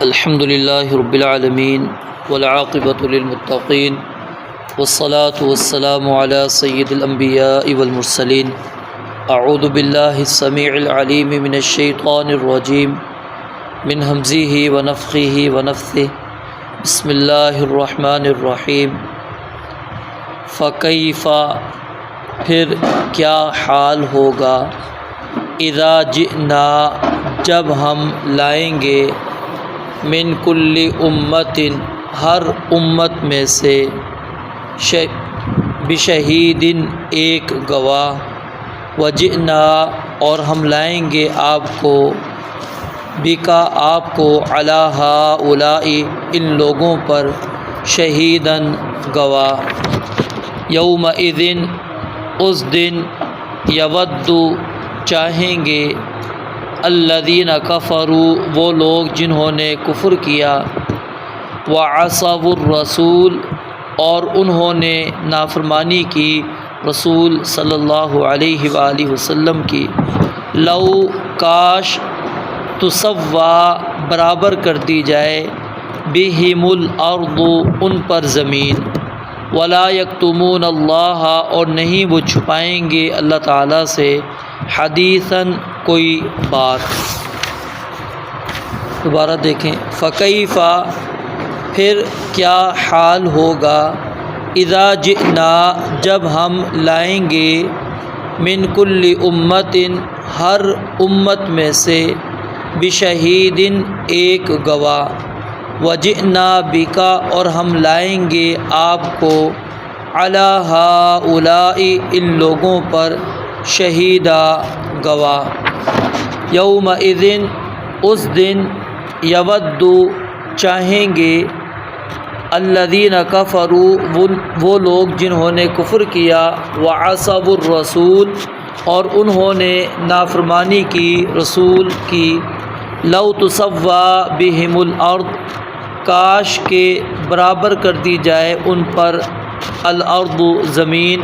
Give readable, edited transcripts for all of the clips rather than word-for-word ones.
الحمد للہ رب العالمین والعاقبۃ للمتقین والصلاة والسلام علی سید الانبیاء والمرسلین اعوذ باللہ السمیع العلیم من الشیطان الرجیم من ہمزہ ونفخہ ونفثہ بسم اللہ الرحمن الرحیم فکیف پھر کیا حال ہوگا اذا جئنا جب ہم لائیں گے من کل امت ہر امت میں سے بشہید ایک گواہ وجئنا اور ہم لائیں گے آپ کو بکا آپ کو علی ہؤلاء ان لوگوں پر شہیداً گواہ یومئذ اس دن یود چاہیں گے الذین کفروا وہ لوگ جنہوں نے کفر کیا وعصوا الرسول اور انہوں نے نافرمانی کی رسول صلی اللہ علیہ وآلہ وسلم کی لو کاش تسوا برابر کر دی جائے بہم الارض ان پر زمین ولا یکتمون اللہ اور نہیں وہ چھپائیں گے اللہ تعالیٰ سے حدیثاً کوئی بات۔ دوبارہ دیکھیں فکیف پھر کیا حال ہوگا اذا جئنا جب ہم لائیں گے من کل امت ہر امت میں سے بشہید ایک گواہ وجئنا بکا اور ہم لائیں گے آپ کو علی ہؤلاء ان لوگوں پر شہیدا گواہ یومئذ اس دن یود چاہیں گے الذین کفروا وہ لوگ جنہوں نے کفر کیا وعصوا الرسول اور انہوں نے نافرمانی کی رسول کی لو تسوا بہم الارض کاش کے برابر کر دی جائے ان پر الارض زمین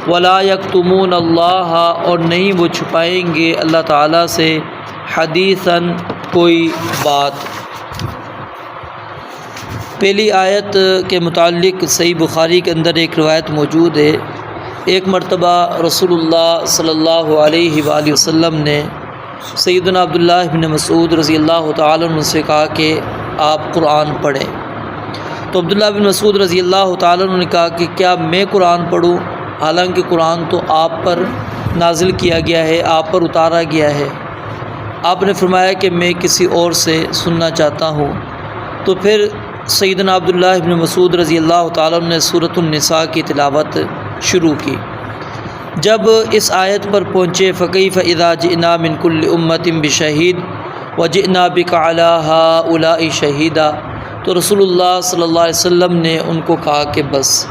ولا یکتمون اللہ اور نہیں وہ چھپائیں گے اللہ تعالیٰ سے حدیثاً کوئی بات۔ پہلی آیت کے متعلق صحیح بخاری کے اندر ایک روایت موجود ہے، ایک مرتبہ رسول اللہ صلی اللہ علیہ وآلہ وسلم نے سیدنا عبداللہ بن مسعود رضی اللہ تعالیٰ عنہ سے کہا کہ آپ قرآن پڑھیں، تو عبداللہ بن مسعود رضی اللہ تعالیٰ عنہ نے کہا کہ کیا میں قرآن پڑھوں، حالانکہ قرآن تو آپ پر نازل کیا گیا ہے، آپ پر اتارا گیا ہے۔ آپ نے فرمایا کہ میں کسی اور سے سننا چاہتا ہوں، تو پھر سیدنا عبداللہ بن مسعود رضی اللہ تعالیٰ عنہ نے سورۃ النساء کی تلاوت شروع کی۔ جب اس آیت پر پہنچے فکیف اذا جئنا من کل امت بشہید وجئنا بک علی ہؤلاء شہیدا، تو رسول اللہ صلی اللہ علیہ وسلم نے ان کو کہا کہ بس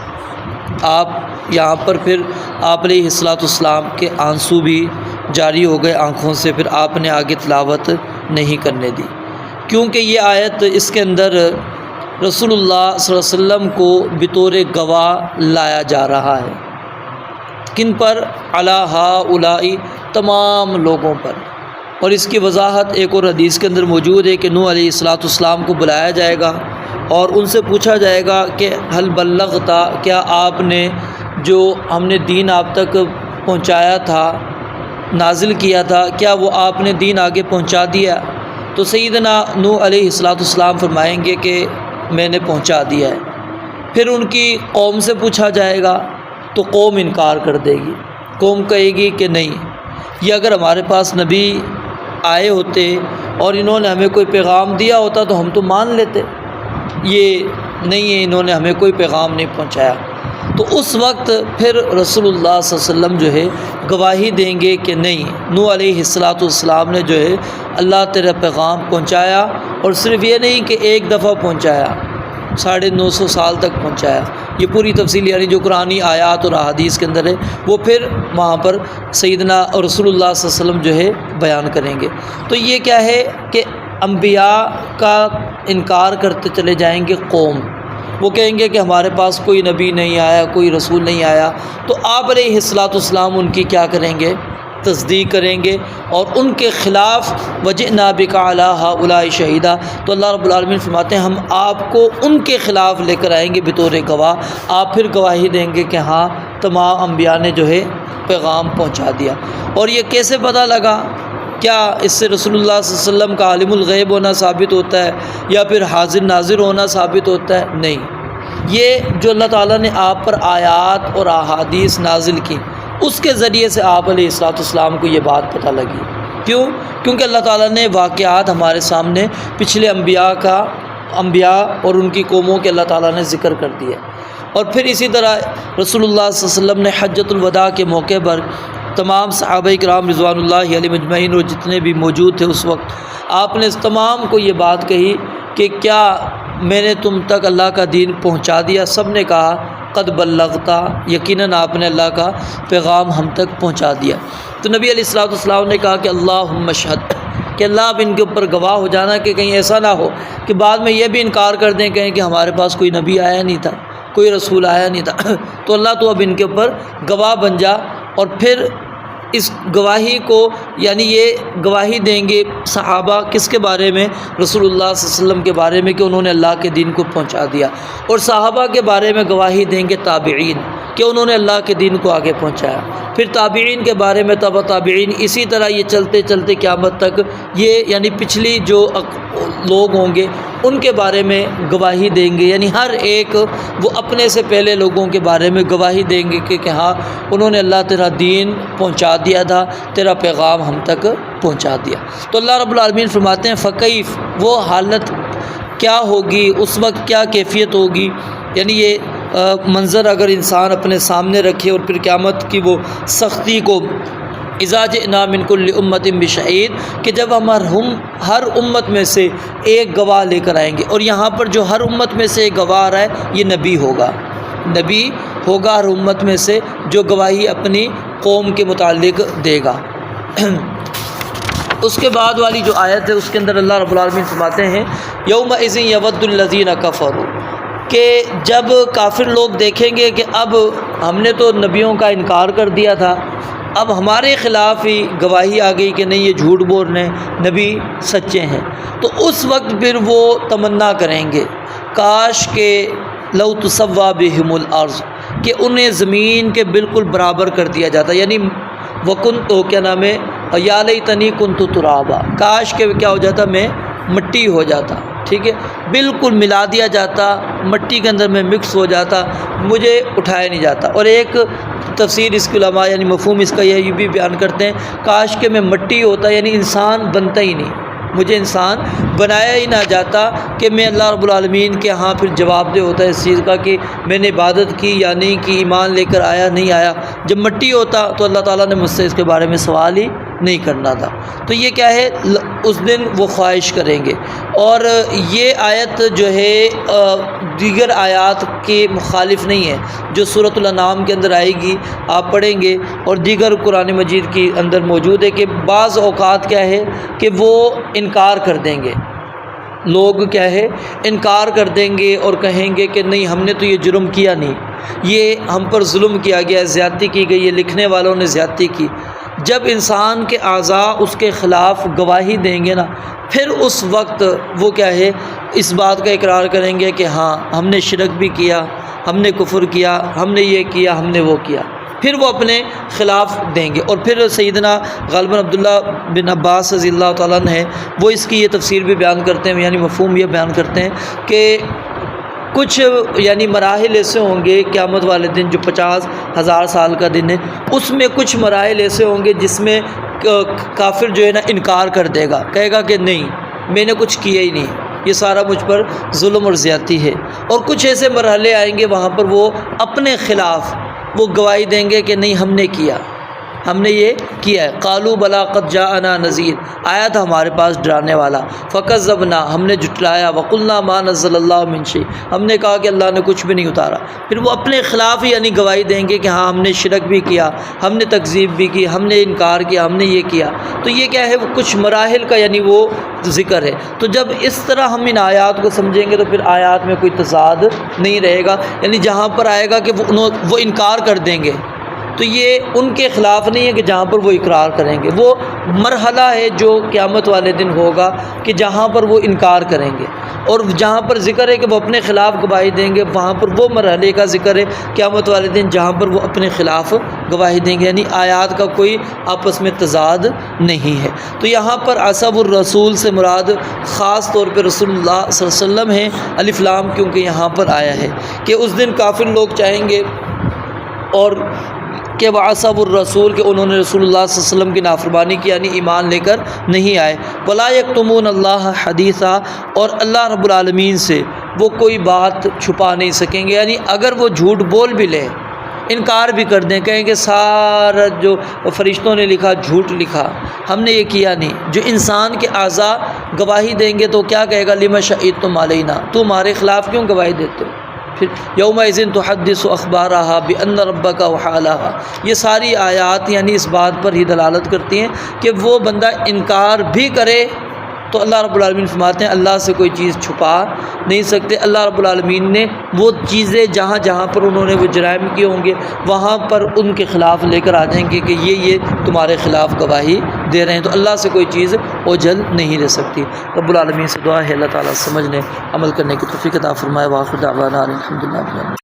آپ یہاں پر پھر آپ علیہ السلام کے آنسو بھی جاری ہو گئے آنکھوں سے، پھر آپ نے آگے تلاوت نہیں کرنے دی، کیونکہ یہ آیت اس کے اندر رسول اللہ صلی اللہ علیہ وسلم کو بطور گواہ لایا جا رہا ہے۔ کن پر؟ علی ہؤلاء تمام لوگوں پر۔ اور اس کی وضاحت ایک اور حدیث کے اندر موجود ہے کہ نوح علیہ السلام کو بلایا جائے گا اور ان سے پوچھا جائے گا کہ حل بلغتا، کیا آپ نے جو ہم نے دین آپ تک پہنچایا تھا، نازل کیا تھا، کیا وہ آپ نے دین آگے پہنچا دیا؟ تو سیدنا نوح علیہ السلام فرمائیں گے کہ میں نے پہنچا دیا ہے۔ پھر ان کی قوم سے پوچھا جائے گا تو قوم انکار کر دے گی، قوم کہے گی کہ نہیں، یہ اگر ہمارے پاس نبی آئے ہوتے اور انہوں نے ہمیں کوئی پیغام دیا ہوتا تو ہم تو مان لیتے، یہ نہیں ہے، انہوں نے ہمیں کوئی پیغام نہیں پہنچایا۔ تو اس وقت پھر رسول اللہ صلی اللہ علیہ وسلم جو ہے گواہی دیں گے کہ نہیں، نوح علیہ السلام نے جو ہے اللہ تیرا پیغام پہنچایا، اور صرف یہ نہیں کہ ایک دفعہ پہنچایا، 950 سال تک پہنچایا۔ یہ پوری تفصیل یعنی جو قرآنی آیات اور احادیث کے اندر ہے وہ پھر وہاں پر سیدنا اور رسول اللہ صلی اللہ علیہ وسلم جو ہے بیان کریں گے۔ تو یہ کیا ہے کہ انبیاء کا انکار کرتے چلے جائیں گے قوم، وہ کہیں گے کہ ہمارے پاس کوئی نبی نہیں آیا، کوئی رسول نہیں آیا، تو آپ علیہ السلام ان کی کیا کریں گے؟ تصدیق کریں گے اور ان کے خلاف وجئنا بک علی ہؤلاء شہیدا، تو اللہ رب العالمین فرماتے ہیں ہم آپ کو ان کے خلاف لے کر آئیں گے بطور گواہ، آپ پھر گواہی دیں گے کہ ہاں تمام انبیاء نے جو ہے پیغام پہنچا دیا۔ اور یہ کیسے پتہ لگا؟ کیا اس سے رسول اللہ صلی اللہ علیہ وسلم کا عالم الغیب ہونا ثابت ہوتا ہے یا پھر حاضر ناظر ہونا ثابت ہوتا ہے؟ نہیں، یہ جو اللہ تعالیٰ نے آپ پر آیات اور احادیث نازل کی، اس کے ذریعے سے آپ علیہ الصلوۃ والسلام کو یہ بات پتہ لگی۔ کیوں؟ کیونکہ اللہ تعالیٰ نے واقعات ہمارے سامنے پچھلے انبیاء اور ان کی قوموں کے اللہ تعالیٰ نے ذکر کر دیا۔ اور پھر اسی طرح رسول اللہ صلی اللہ علیہ وسلم نے حجۃ الوداع کے موقع پر تمام صحابہ کرام رضوان اللہ علیہم اجمعین اور جتنے بھی موجود تھے اس وقت، آپ نے اس تمام کو یہ بات کہی کہ کیا میں نے تم تک اللہ کا دین پہنچا دیا؟ سب نے کہا قد بلغتا، یقیناً آپ نے اللہ کا پیغام ہم تک پہنچا دیا۔ تو نبی علیہ الصلوۃ والسلام نے کہا کہ اللہم اشہد، کہ اللہ اب ان کے اوپر گواہ ہو جانا کہ کہیں ایسا نہ ہو کہ بعد میں یہ بھی انکار کر دیں، کہیں کہ ہمارے پاس کوئی نبی آیا نہیں تھا، کوئی رسول آیا نہیں تھا۔ تو اللہ تو اب ان کے اوپر گواہ بن جا، اور پھر اس گواہی کو یعنی یہ گواہی دیں گے صحابہ کس کے بارے میں؟ رسول اللہ صلی اللہ علیہ وسلم کے بارے میں کہ انہوں نے اللہ کے دین کو پہنچا دیا، اور صحابہ کے بارے میں گواہی دیں گے تابعین کہ انہوں نے اللہ کے دین کو آگے پہنچایا، پھر تابعین کے بارے میں تبع تابعین، اسی طرح یہ چلتے چلتے قیامت تک یہ یعنی پچھلی جو لوگ ہوں گے ان کے بارے میں گواہی دیں گے، یعنی ہر ایک وہ اپنے سے پہلے لوگوں کے بارے میں گواہی دیں گے کہ ہاں انہوں نے اللہ تیرا دین پہنچا دیا تھا، تیرا پیغام ہم تک پہنچا دیا۔ تو اللہ رب العالمین فرماتے ہیں فکیف، وہ حالت کیا ہوگی، اس وقت کیا کیفیت ہوگی، یعنی یہ منظر اگر انسان اپنے سامنے رکھے اور پھر قیامت کی وہ سختی کو، اذا جئنا من کل امت بشہید، کہ جب ہم ہر امت میں سے ایک گواہ لے کر آئیں گے، اور یہاں پر جو ہر امت میں سے ایک گواہ آ رہا ہے یہ نبی ہوگا ہر امت میں سے جو گواہی اپنی قوم کے متعلق دے گا۔ اس کے بعد والی جو آیت ہے اس کے اندر اللہ رب العالمین فرماتے ہیں یومئذ یود الذین کفروا، کہ جب کافر لوگ دیکھیں گے کہ اب ہم نے تو نبیوں کا انکار کر دیا تھا، اب ہمارے خلاف ہی گواہی آ گئی کہ نہیں یہ جھوٹ بول رہے ہیں، نبی سچے ہیں، تو اس وقت پھر وہ تمنا کریں گے کاش کہ لو تسوا بہم الارض، کہ انہیں زمین کے بالکل برابر کر دیا جاتا، یعنی وکنت کیا نام ہے یا لیتنی کنت ترابا، کاش کہ کیا ہو جاتا میں مٹی ہو جاتا، ٹھیک ہے، بالکل ملا دیا جاتا، مٹی کے اندر میں مکس ہو جاتا، مجھے اٹھایا نہیں جاتا۔ اور ایک تفسیر اس کے علماء یعنی مفہوم اس کا یہ بھی بیان کرتے ہیں کاش کہ میں مٹی ہوتا، یعنی انسان بنتا ہی نہیں، مجھے انسان بنایا ہی نہ جاتا کہ میں اللہ رب العالمین کے ہاں پھر جواب دہ ہوتا ہے اس چیز کا کہ میں نے عبادت کی یا نہیں کی، ایمان لے کر آیا نہیں آیا۔ جب مٹی ہوتا تو اللہ تعالیٰ نے مجھ سے اس کے بارے میں سوال ہی نہیں کرنا تھا۔ تو یہ کیا ہے، اس دن وہ خواہش کریں گے۔ اور یہ آیت جو ہے دیگر آیات کے مخالف نہیں ہے، جو سورۃ الانعام کے اندر آئے گی آپ پڑھیں گے، اور دیگر قرآن مجید کے اندر موجود ہے کہ بعض اوقات کیا ہے کہ وہ انکار کر دیں گے، لوگ کیا ہے انکار کر دیں گے اور کہیں گے کہ نہیں ہم نے تو یہ جرم کیا نہیں، یہ ہم پر ظلم کیا گیا، زیادتی کی گئی، یہ لکھنے والوں نے زیادتی کی۔ جب انسان کے اعضاء اس کے خلاف گواہی دیں گے نا، پھر اس وقت وہ کیا ہے اس بات کا اقرار کریں گے کہ ہاں ہم نے شرک بھی کیا، ہم نے کفر کیا، ہم نے یہ کیا، ہم نے وہ کیا، پھر وہ اپنے خلاف دیں گے۔ اور پھر سیدنا غالباً عبداللہ بن عباس رضی اللہ تعالیٰ عنہ ہیں، وہ اس کی یہ تفسیر بھی بیان کرتے ہیں، یعنی مفہوم یہ بیان کرتے ہیں کہ کچھ یعنی مراحل ایسے ہوں گے قیامت والے دن جو 50,000 سال کا دن ہے، اس میں کچھ مراحل ایسے ہوں گے جس میں کافر جو ہے نا انکار کر دے گا، کہے گا کہ نہیں میں نے کچھ کیا ہی نہیں، یہ سارا مجھ پر ظلم اور زیادتی ہے۔ اور کچھ ایسے مرحلے آئیں گے وہاں پر وہ اپنے خلاف وہ گواہی دیں گے کہ نہیں ہم نے کیا، ہم نے یہ کیا ہے۔ قالوا بلا قد جاءنا نذیر، آیا تھا ہمارے پاس ڈرانے والا، فکذبنا، ہم نے جھٹلایا، وقلنا ما نزل اللہ من شیء، ہم نے کہا کہ اللہ نے کچھ بھی نہیں اتارا۔ پھر وہ اپنے خلاف ہی یعنی گواہی دیں گے کہ ہاں ہم نے شرک بھی کیا، ہم نے تکذیب بھی کی، ہم نے انکار کیا، ہم نے یہ کیا۔ تو یہ کیا ہے، وہ کچھ مراحل کا یعنی وہ ذکر ہے۔ تو جب اس طرح ہم ان آیات کو سمجھیں گے تو پھر آیات میں کوئی تضاد نہیں رہے گا، یعنی جہاں پر آئے گا کہ وہ انکار کر دیں گے تو یہ ان کے خلاف نہیں ہے کہ جہاں پر وہ اقرار کریں گے، وہ مرحلہ ہے جو قیامت والے دن ہوگا کہ جہاں پر وہ انکار کریں گے، اور جہاں پر ذکر ہے کہ وہ اپنے خلاف گواہی دیں گے، وہاں پر وہ مرحلے کا ذکر ہے قیامت والے دن جہاں پر وہ اپنے خلاف گواہی دیں گے، یعنی آیات کا کوئی آپس میں تضاد نہیں ہے۔ تو یہاں پر عصب الرسول سے مراد خاص طور پہ رسول اللہ صلی اللہ علیہ وسلم ہیں، الف لام کیونکہ یہاں پر آیا ہے کہ اس دن کافر لوگ چاہیں گے اور کہ وعصب الرسول کہ انہوں نے رسول اللہ صلی اللہ علیہ وسلم کی نافرمانی کی، یعنی ایمان لے کر نہیں آئے۔ ولا یکتمون اللہ حدیثا، اور اللہ رب العالمین سے وہ کوئی بات چھپا نہیں سکیں گے، یعنی اگر وہ جھوٹ بول بھی لیں، انکار بھی کر دیں، کہیں کہ سارا جو فرشتوں نے لکھا جھوٹ لکھا، ہم نے یہ کیا نہیں۔ جو انسان کے اعضاء گواہی دیں گے تو کیا کہے گا؟ لما شہدتم علینا، تو ہمارے خلاف کیوں گواہی دیتے ہو؟ پھر یومئذ تحدث اخبارہا بان ربک اوحی لہا، یہ ساری آیات یعنی اس بات پر ہی دلالت کرتی ہیں کہ وہ بندہ انکار بھی کرے تو اللہ رب العالمین فرماتے ہیں اللہ سے کوئی چیز چھپا نہیں سکتے۔ اللہ رب العالمین نے وہ چیزیں جہاں جہاں پر انہوں نے وہ جرائم کیے ہوں گے وہاں پر ان کے خلاف لے کر آ جائیں گے کہ یہ تمہارے خلاف گواہی دے رہے ہیں، تو اللہ سے کوئی چیز اوجھل نہیں رہ سکتی۔ رب العالمین سے دعا ہے اللہ تعالیٰ سمجھنے عمل کرنے کی توفیق عطا فرمائے۔ وآخر دعوانا الحمدللہ۔